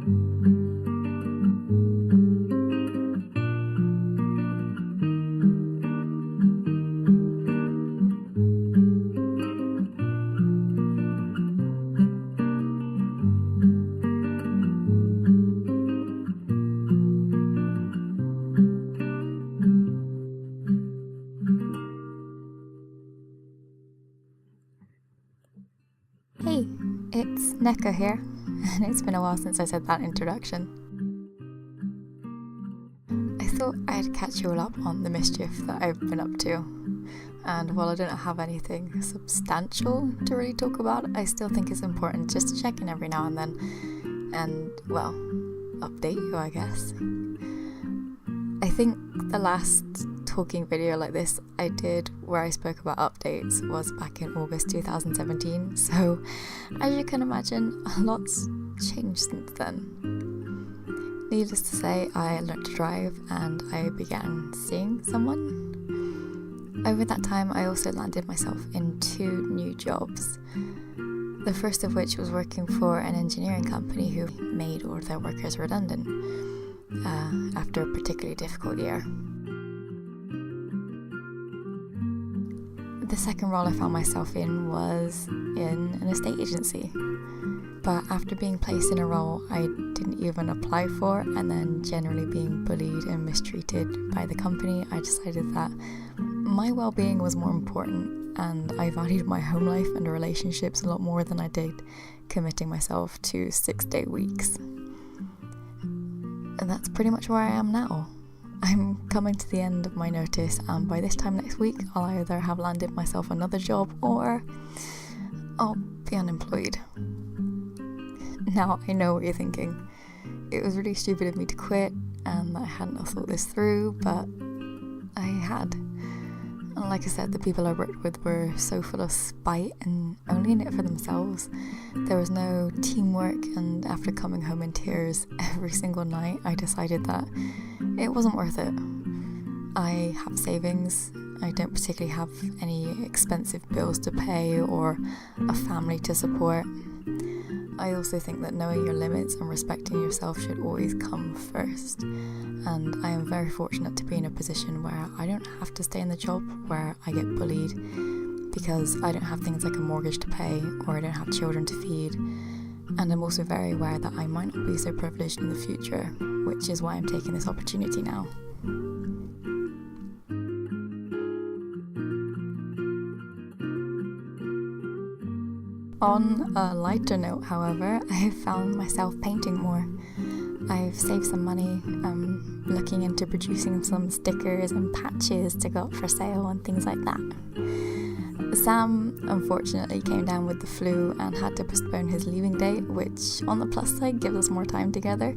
Hey, it's Neko here, and it's been a while since I said that introduction. I thought I'd catch you all up on the mischief that I've been up to, and while I don't have anything substantial to really talk about, I still think it's important just to check in every now and then, and, well, update you, I guess. I think the last talking video like this I did where I spoke about updates was back in August 2017, so as you can imagine, a lot's changed since then. Needless to say, I learned to drive and I began seeing someone. Over that time I also landed myself in 2 new jobs. The first of which was working for an engineering company who made all of their workers redundant after a particularly difficult year. The second role I found myself in was in an estate agency, but after being placed in a role I didn't even apply for and then generally being bullied and mistreated by the company, I decided that my well-being was more important and I valued my home life and relationships a lot more than I did committing myself to 6-day weeks. And that's pretty much where I am now. I'm coming to the end of my notice, and by this time next week I'll either have landed myself another job or I'll be unemployed. Now I know what you're thinking. It was really stupid of me to quit and I hadn't thought this through, but I had. And like I said, the people I worked with were so full of spite and only in it for themselves. There was no teamwork, and after coming home in tears every single night, I decided that it wasn't worth it. I have savings, I don't particularly have any expensive bills to pay or a family to support. I also think that knowing your limits and respecting yourself should always come first. And I am very fortunate to be in a position where I don't have to stay in the job where I get bullied because I don't have things like a mortgage to pay or I don't have children to feed. And I'm also very aware that I might not be so privileged in the future, which is why I'm taking this opportunity now. On a lighter note, however, I have found myself painting more. I've saved some money, looking into producing some stickers and patches to go up for sale and things like that. Sam unfortunately came down with the flu and had to postpone his leaving date, which on the plus side gives us more time together,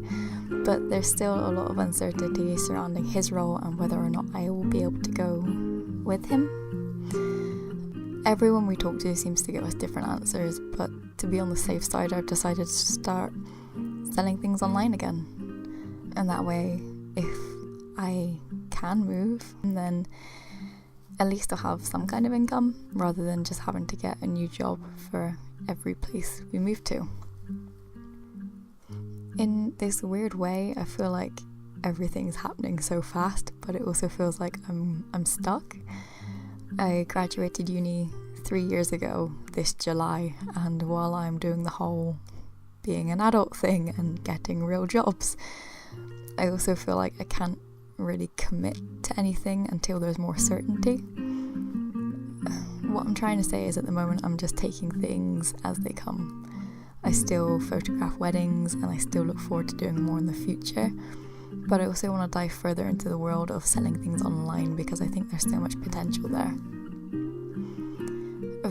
but there's still a lot of uncertainty surrounding his role and whether or not I will be able to go with him. Everyone we talk to seems to give us different answers, but to be on the safe side, I've decided to start selling things online again. And that way, if I can move, then at least I'll have some kind of income rather than just having to get a new job for every place we move to. In this weird way, I feel like everything's happening so fast, but it also feels like I'm stuck. I graduated uni 3 years ago this July, and while I'm doing the whole being an adult thing and getting real jobs, I also feel like I can't really commit to anything until there's more certainty. What I'm trying to say is at the moment I'm just taking things as they come. I still photograph weddings and I still look forward to doing more in the future, but I also want to dive further into the world of selling things online because I think there's so much potential there.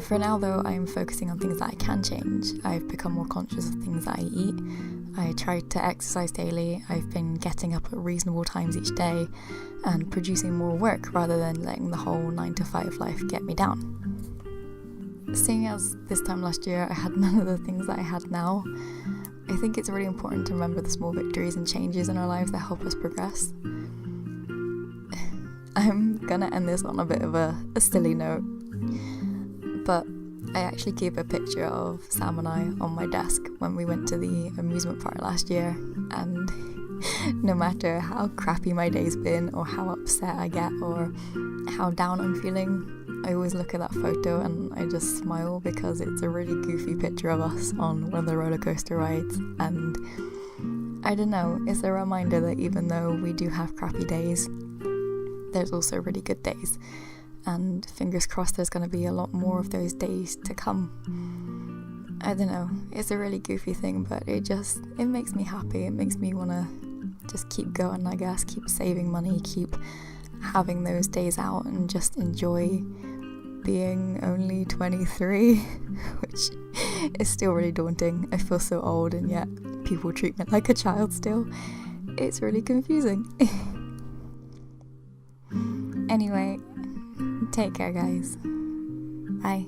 For now though, I'm focusing on things that I can change. I've become more conscious of things that I eat. I try to exercise daily. I've been getting up at reasonable times each day and producing more work rather than letting the whole 9-to-5 life get me down. Seeing as this time last year I had none of the things that I had now, I think it's really important to remember the small victories and changes in our lives that help us progress. I'm gonna end this on a bit of a silly note, but I actually keep a picture of Sam and I on my desk when we went to the amusement park last year, and no matter how crappy my day's been or how upset I get or how down I'm feeling, I always look at that photo and I just smile because it's a really goofy picture of us on one of the roller coaster rides. And I don't know, it's a reminder that even though we do have crappy days, there's also really good days. And fingers crossed there's going to be a lot more of those days to come. I don't know, it's a really goofy thing, but it makes me happy. It makes me want to just keep going, I guess, keep saving money, keep having those days out and just enjoy being only 23, which is still really daunting. I feel so old and yet people treat me like a child still. It's really confusing. Anyway, take care guys. Bye.